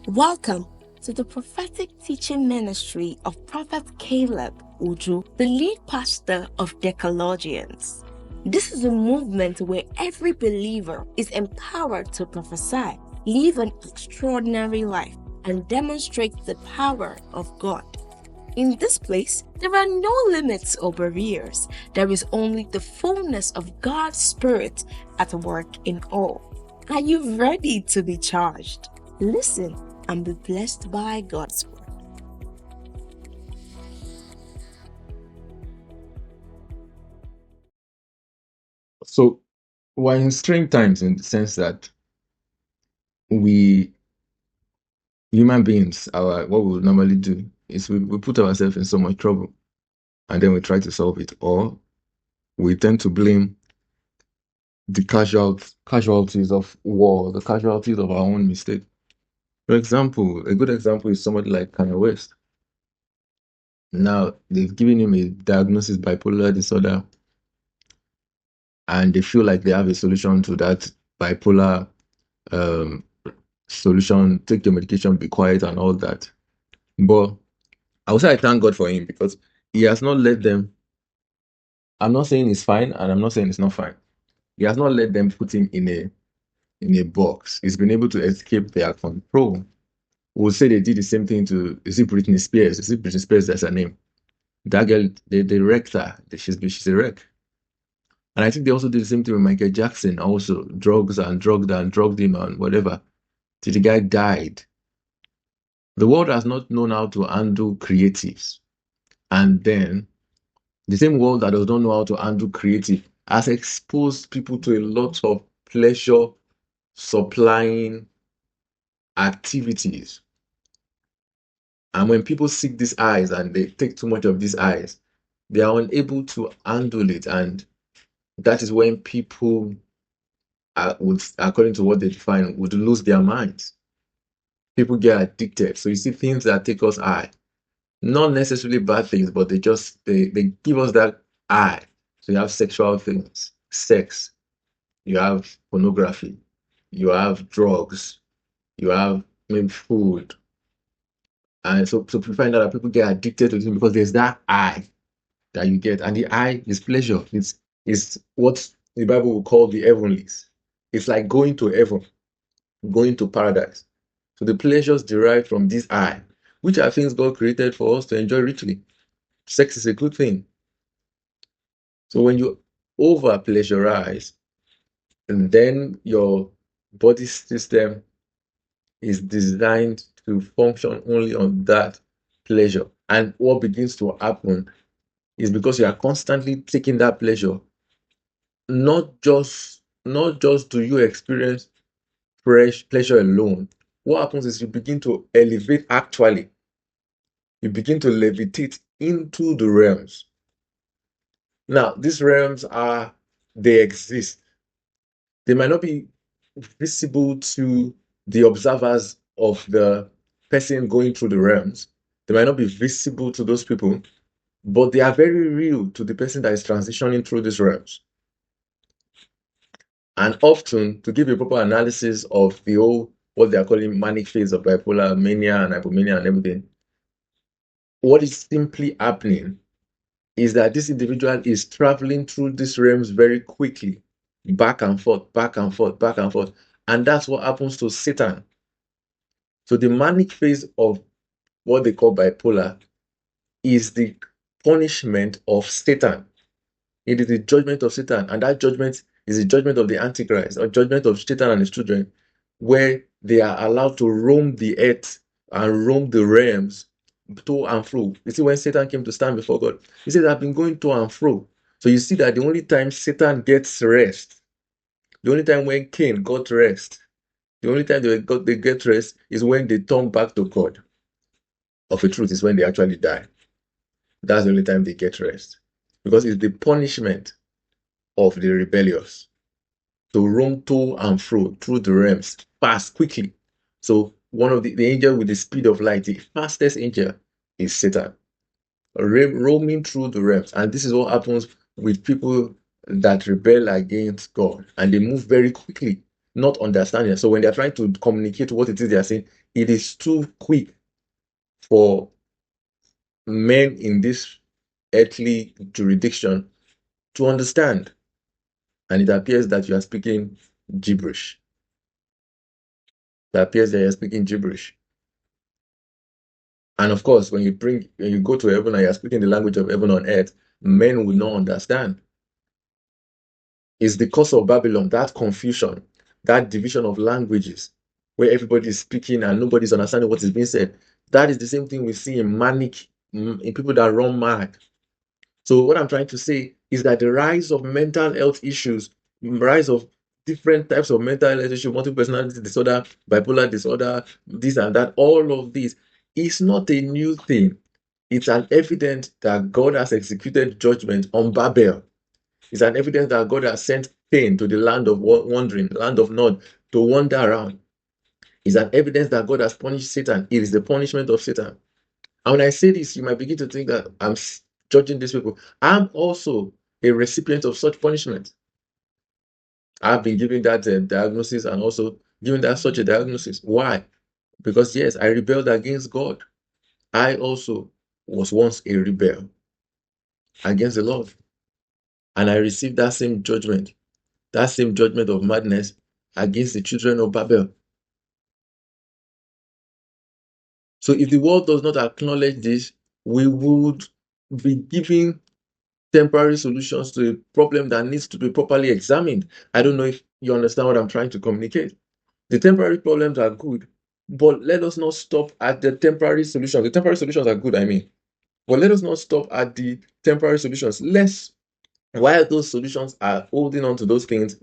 Welcome to the prophetic teaching ministry of Prophet Caleb Uju, the lead pastor of Decalogians. This is a movement where every believer is empowered to prophesy, live an extraordinary life, and demonstrate the power of God. In this place, there are no limits or barriers. There is only the fullness of God's Spirit at work in all. Are you ready to be charged? Listen and be blessed by God's word. So we're in strange times in the sense that we human beings, what we would normally do is we put ourselves in so much trouble and then we try to solve it, or we tend to blame the casualties of war, the casualties of our own mistake. For example, a good example is somebody like Kanye West. Now they've given him a diagnosis bipolar disorder, and they feel like they have a solution to that bipolar um, solution. Take your medication, be quiet, and all that. But I would say I thank God for him because he has not let them. I'm not saying it's fine, and I'm not saying it's not fine. He has not let them put him in a box. He's been able to escape their control. We'll say they did the same thing to, is it Britney Spears? Is it Britney Spears? That's her name. That girl, they wrecked her. She's a wreck. And I think they also did the same thing with Michael Jackson. Also, drugged him and whatever. Till the guy died. The world has not known how to handle creatives, and then the same world that does not know how to handle creative has exposed people to a lot of pleasure supplying activities. And when people seek these eyes and they take too much of these eyes, they are unable to handle it. And that is when people would, according to what they define, would lose their minds. People get addicted. So you see things that take us high, not necessarily bad things, but they give us that high. So you have sexual things, sex, you have pornography, you have drugs, you have maybe food. And so we find out that people get addicted to it because there's that high that you get. And the high is pleasure. It's what the Bible will call the heavenlies. It's like going to heaven, going to paradise. So the pleasures derived from this high, which are things God created for us to enjoy richly. Sex is a good thing. So when you over pleasurize, and then your body system is designed to function only on that pleasure. And what begins to happen is because you are constantly taking that pleasure, not just do you experience fresh pleasure alone. What happens is you begin to elevate actually. You begin to levitate into the realms. Now, these realms they exist. They might not be visible to the observers of the person going through the realms. They might not be visible to those people, but they are very real to the person that is transitioning through these realms. And often, to give a proper analysis of the whole, what they are calling manic phase of bipolar mania and hypomania and everything, what is simply happening is that this individual is traveling through these realms very quickly, back and forth, back and forth, back and forth. And that's what happens to Satan. So the manic phase of what they call bipolar is the punishment of Satan. It is the judgment of Satan, and that judgment is the judgment of the Antichrist, or judgment of Satan and his children, where they are allowed to roam the earth and roam the realms to and fro. You see, when Satan came to stand before God, he said, I've been going to and fro. So you see that the only time Satan gets rest, the only time when Cain got rest, the only time they get rest is when they turn back to God. Of a truth, is when they actually die. That's the only time they get rest. Because it's the punishment of the rebellious to roam to and fro through the realms fast, quickly. So one of the angel with the speed of light, the fastest angel is Satan, roaming through the realms. And this is what happens with people that rebel against God, and they move very quickly, not understanding. So when they're trying to communicate what it is they are saying, it is too quick for men in this earthly jurisdiction to understand. And it appears that you are speaking gibberish. It appears that you are speaking gibberish. And of course, when you go to heaven and you are speaking the language of heaven on earth, men will not understand. It's the cause of Babylon, that confusion, that division of languages, where everybody is speaking and nobody's understanding what is being said. That is the same thing we see in in people that run mad. So what I'm trying to say is that the rise of mental health issues, rise of different types of mental health issues, multiple personality disorder, bipolar disorder, this and that, all of this is not a new thing. It's an evidence that God has executed judgment on Babel. It's an evidence that God has sent pain to the land of wandering, land of Nod, to wander around. It's an evidence that God has punished Satan. It is the punishment of Satan. And when I say this, you might begin to think that I'm judging these people. I'm also a recipient of such punishment. I've been given that diagnosis and also given that such a diagnosis. Why? Because yes, I rebelled against God. I also was once a rebel against the Lord. And I received that same judgment of madness against the children of Babel. So if the world does not acknowledge this, we would be giving temporary solutions to a problem that needs to be properly examined. I don't know if you understand what I'm trying to communicate. The temporary problems are good, but let us not stop at the temporary solutions. The temporary solutions are good, I mean, but let us not stop at the temporary solutions. While those solutions are holding on to those things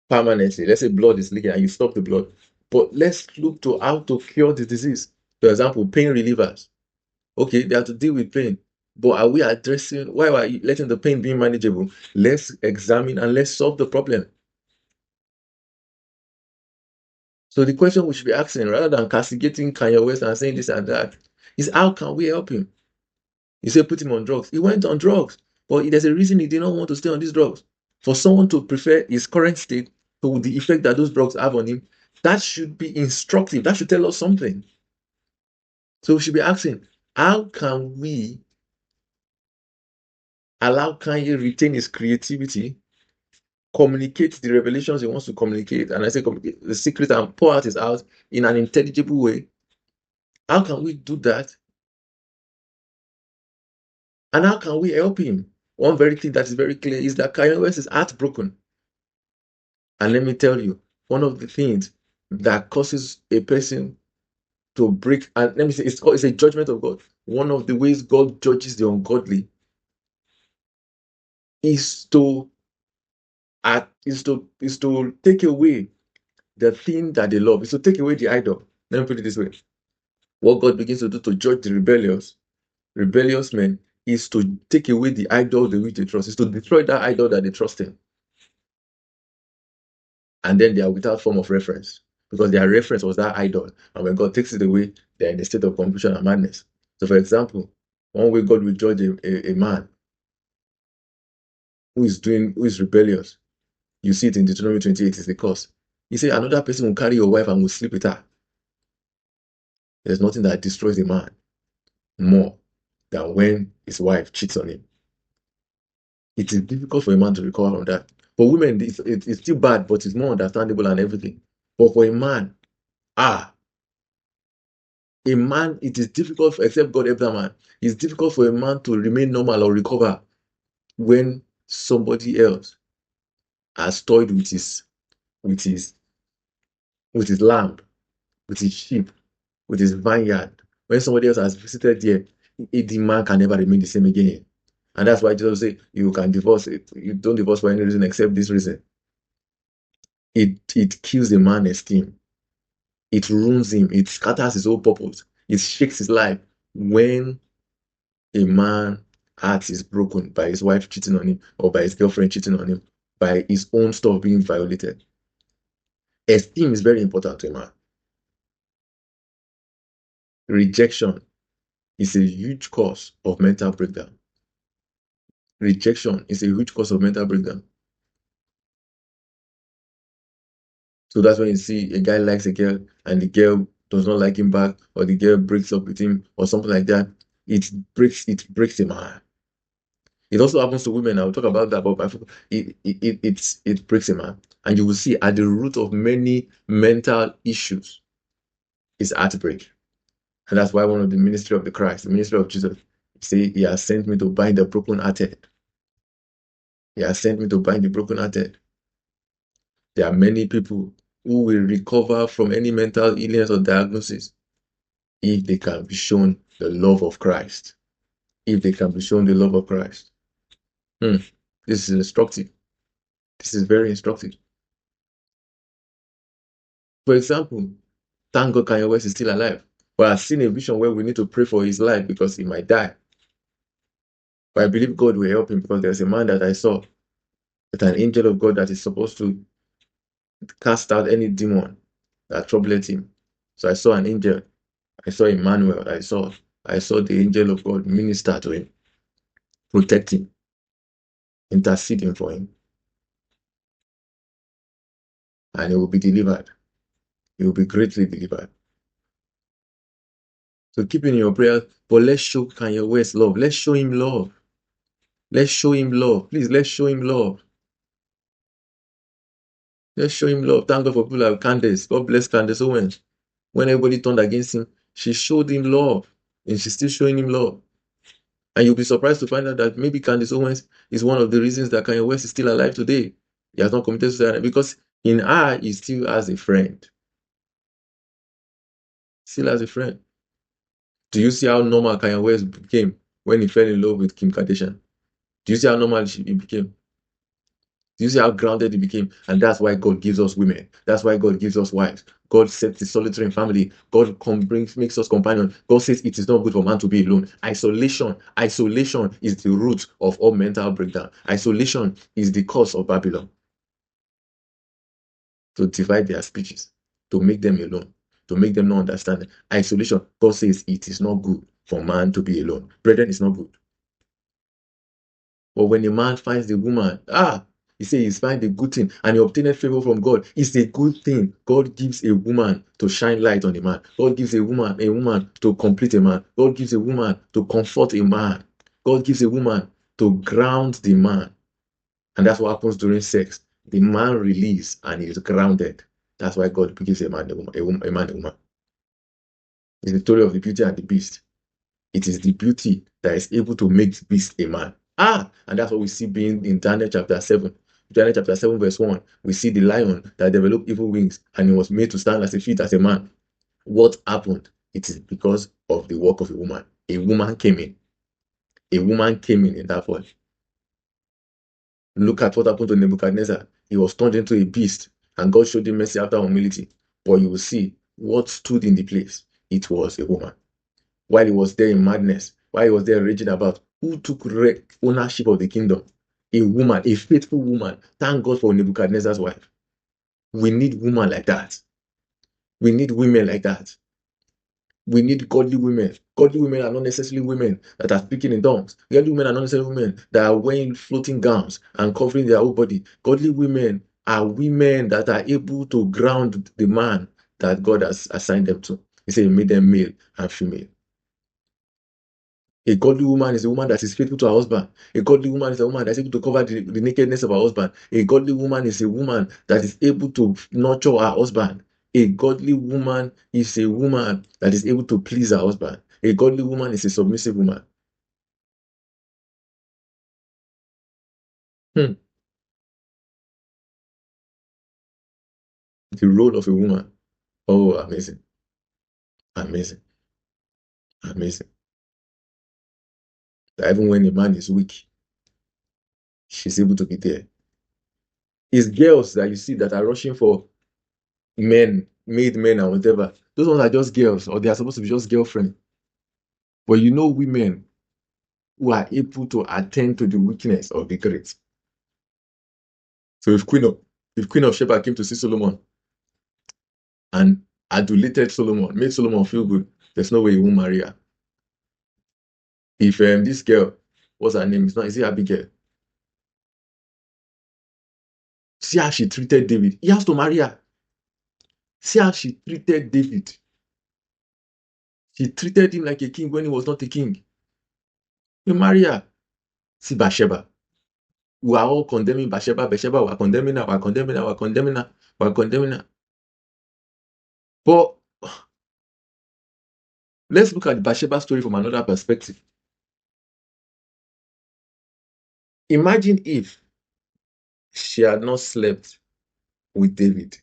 permanently, let's say blood is leaking and you stop the blood, but let's look to how to cure the disease. For example, pain relievers. Okay, they have to deal with pain. But are we addressing why are you letting the pain be manageable? Let's examine and let's solve the problem. So the question we should be asking, rather than castigating Kanye West and saying this and that, is how can we help him? You say put him on drugs. He went on drugs, but there's a reason he did not want to stay on these drugs. For someone to prefer his current state to the effect that those drugs have on him, that should be instructive. That should tell us something. So we should be asking, how can we allow Kanye retain his creativity, communicate the revelations he wants to communicate, and I say communicate the secret and pour out his out in an intelligible way? How can we do that? And how can we help him? One very thing that is very clear is that Kanye West is heartbroken. And let me tell you, one of the things that causes a person to break, and let me say, it's a judgment of God. One of the ways God judges the ungodly is to take away the thing that they love, is to take away the idol. Let me put it this way. What God begins to do to judge the rebellious men, is to take away the idol they which they trust, is to destroy that idol that they trust in. And then they are without form of reference, because their reference was that idol. And when God takes it away, they're in a state of confusion and madness. So, for example, one way God will judge a man who is rebellious, you see it in Deuteronomy 28, is the cause. He said, another person will carry your wife and will sleep with her. There's nothing that destroys a man more than when his wife cheats on him. It is difficult for a man to recover from that. For women, it's still bad, but it's more understandable and everything. But for a man, it is difficult except God help that man. It's difficult for a man to remain normal or recover when somebody else has toyed with his lamb, with his sheep, with his vineyard. When somebody else has visited there, the man can never remain the same again. And that's why Jesus say you can divorce it. You don't divorce for any reason except this reason. It kills a man's esteem. It ruins him. It scatters his whole purpose. It shakes his life when a man heart is broken by his wife cheating on him or by his girlfriend cheating on him, by his own stuff being violated. Esteem is very important to a man. Rejection is a huge cause of mental breakdown. Rejection is a huge cause of mental breakdown. So that's when you see a guy likes a girl and the girl does not like him back, or the girl breaks up with him, or something like that, it breaks him heart. It also happens to women. I'll talk about that, but it breaks a man. And you will see at the root of many mental issues is heartbreak. And that's why one of the ministry of the Christ, the ministry of Jesus, say, He has sent me to bind the brokenhearted. He has sent me to bind the brokenhearted. There are many people who will recover from any mental illness or diagnosis if they can be shown the love of Christ. If they can be shown the love of Christ. This is instructive. This is very instructive. For example, thank God Kanye West is still alive. But I've seen a vision where we need to pray for his life because he might die. But I believe God will help him because there's a man that I saw, that an angel of God that is supposed to cast out any demon that troubled him. So I saw an angel. I saw Emmanuel. I saw the angel of God minister to him, protect him, interceding for him. And he will be delivered. He will be greatly delivered. So keep in your prayers, but let's show Kanye West love. Let's show him love. Let's show him love. Please, let's show him love. Let's show him love. Thank God for people like Candace. God bless Candace Owens. When everybody turned against him, she showed him love. And she's still showing him love. And you'll be surprised to find out that maybe Candace Owens is one of the reasons that Kanye West is still alive today. He has not committed suicide because in her, he still has a friend. Still has a friend. Do you see how normal Kanye West became when he fell in love with Kim Kardashian? Do you see how normal he became? Do you see how grounded he became? And that's why God gives us women. That's why God gives us wives. God sets the solitary in family. God makes us companions. God says it is not good for man to be alone. Isolation is the root of all mental breakdown. Isolation is the cause of Babylon. To divide their speeches, to make them alone, to make them not understand. Isolation, God says it is not good for man to be alone. Brethren, it's not good. But when a man finds the woman, he says he's find a good thing and he obtained favor from God. It's a good thing. God gives a woman to shine light on a man. God gives a woman to complete a man. God gives a woman to comfort a man. God gives a woman to ground the man. And that's what happens during sex. The man releases and is grounded. That's why God gives a man a woman. It's the story of the beauty and the beast. It is the beauty that is able to make the beast a man. And that's what we see being in Daniel chapter 7. Daniel chapter 7 verse 1. We see the lion that developed evil wings and he was made to stand as a feet as a man. What happened? It is because of the work of a woman. A woman came in. A woman came in that fall. Look at what happened to Nebuchadnezzar. He was turned into a beast and God showed him mercy after humility. But you will see what stood in the place. It was a woman. While he was there in madness, while he was there raging about, who took ownership of the kingdom? A woman, a faithful woman. Thank God for Nebuchadnezzar's wife. We need women like that. We need women like that. We need godly women. Godly women are not necessarily women that are speaking in tongues. Godly women are not necessarily women that are wearing floating gowns and covering their whole body. Godly women are women that are able to ground the man that God has assigned them to. He said he made them male and female. A godly woman is a woman that is faithful to her husband. A godly woman is a woman that is able to cover the nakedness of her husband. A godly woman is a woman that is able to nurture her husband. A godly woman is a woman that is able to please her husband. A godly woman is a submissive woman. The role of a woman. Oh, amazing. Amazing. Amazing. That even when a man is weak, she's able to be there. It's girls that you see that are rushing for men, made men and whatever. Those ones are just girls, or they are supposed to be just girlfriend. But you know women who are able to attend to the weakness of the great. So if Queen of Sheba came to see Solomon and adulated Solomon, made Solomon feel good, there's no way he won't marry her. If this girl, what's her name? Is it Abigail? See how she treated David. He has to marry her. See how she treated David. He treated him like a king when he was not a king. You marry her. See Bathsheba. We are all condemning Bathsheba. Bathsheba, we are condemning her, we are condemning her, we are condemning her, we are condemning her. But let's look at the Bathsheba story from another perspective. Imagine if she had not slept with David.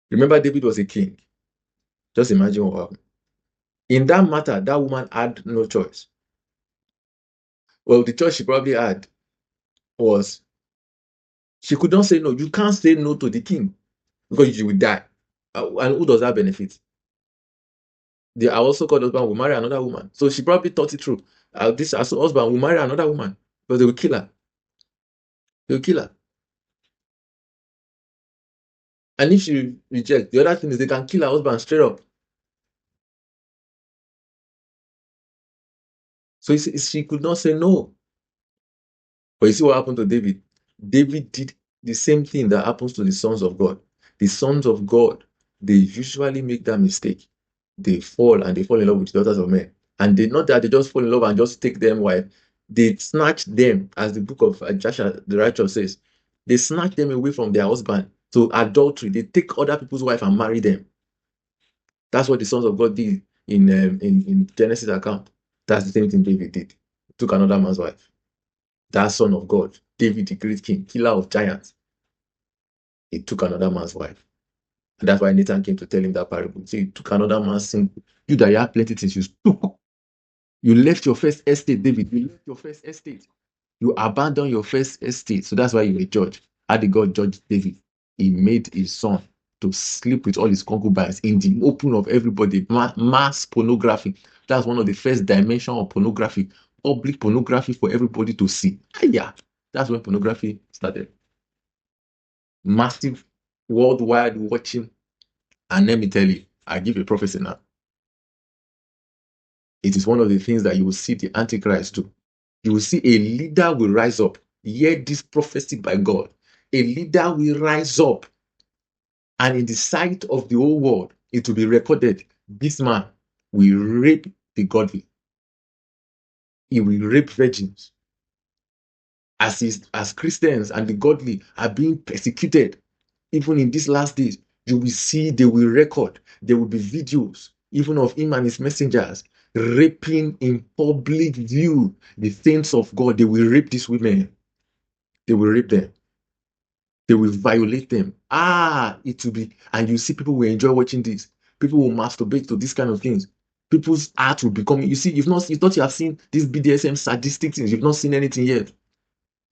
Remember, David was a king. Just imagine what happened. In that matter, that woman had no choice. Well, the choice she probably had was she could not say no. You can't say no to the king because you will die. And who does that benefit? The also called husband will marry another woman. So she probably thought it through. This husband will marry another woman, but they will kill her. They will kill her. And if she rejects, the other thing is they can kill her husband straight up. So she could not say no. But you see what happened to David? David did the same thing that happens to the sons of God. The sons of God, they usually make that mistake. They fall in love with the daughters of men. And they not that they just fall in love and just take them wife. They snatch them, as the book of Joshua the righteous says, they snatch them away from their husband to adultery. They take other people's wife and marry them. That's what the sons of God did in Genesis account. That's the same thing David did. He took another man's wife. That son of God, David, the great king, killer of giants, he took another man's wife. And that's why Nathan came to tell him that parable. So he took another man's sin. You that you have plenty things, you took. You left your first estate, David. You left your first estate. You abandoned your first estate. So that's why you were judged. How did God judge David? He made his son to sleep with all his concubines in the open of everybody. Mass pornography. That's one of the first dimensions of pornography. Public pornography for everybody to see. Yeah, that's when pornography started. Massive worldwide watching. And let me tell you, I give a prophecy now. It is one of the things that you will see the Antichrist do. You will see a leader will rise up. Hear this prophecy by God. A leader will rise up. And in the sight of the whole world, it will be recorded. This man will rape the godly. He will rape virgins. As Christians and the godly are being persecuted, even in these last days, you will see they will record. There will be videos, even of him and his messengers, raping in public view the saints of God. They will rape these women. They will rape them. They will violate them. It will be, and you see people will enjoy watching this. People will masturbate to these kind of things. People's art will become, you see, you thought you have seen these BDSM sadistic things. You've not seen anything yet.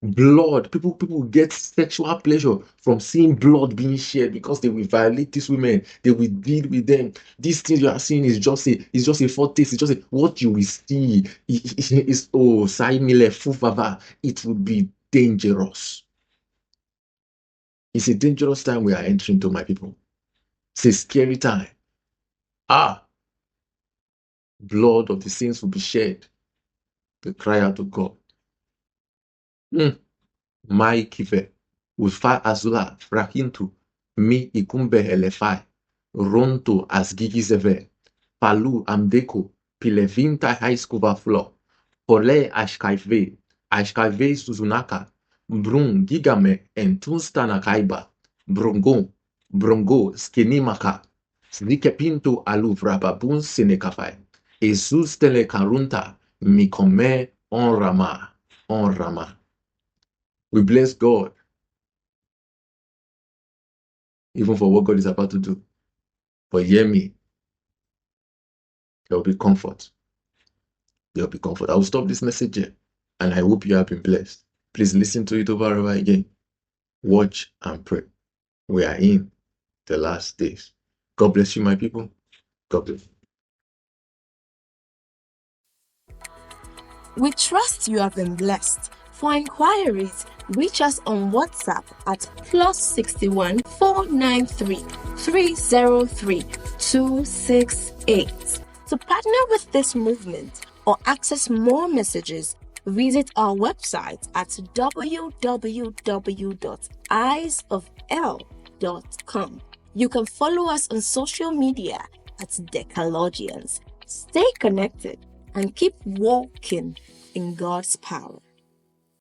Blood. People get sexual pleasure from seeing blood being shed because they will violate these women. They will deal with them. These things you are seeing is just a foretaste. It's just what you will see. It will be dangerous. It's a dangerous time we are entering to, my people. It's a scary time. Blood of the saints will be shed. They cry out to God. Mai kive. Ufa azula frahintu. Mi ikumbe elefai. Ronto asgigizeve. Palu amdeko. Pilevinta haiskuva flo. Pole ashkaive suzunaka. Brun gigame entunstana kaiba. Brongo skenimaka. Snikepinto aluvrababun senekafai. Jesus tele karunta. Mikome onrama. We bless God even for what God is about to do. But hear me, there will be comfort. There will be comfort. I will stop this message here, and I hope you have been blessed. Please listen to it over and over again. Watch and pray. We are in the last days. God bless you, my people. God bless you. We trust you have been blessed. For inquiries, reach us on WhatsApp at +61 493 303 268. To partner with this movement or access more messages, visit our website at www.eyesofl.com. You can follow us on social media at Decalogians. Stay connected and keep walking in God's power.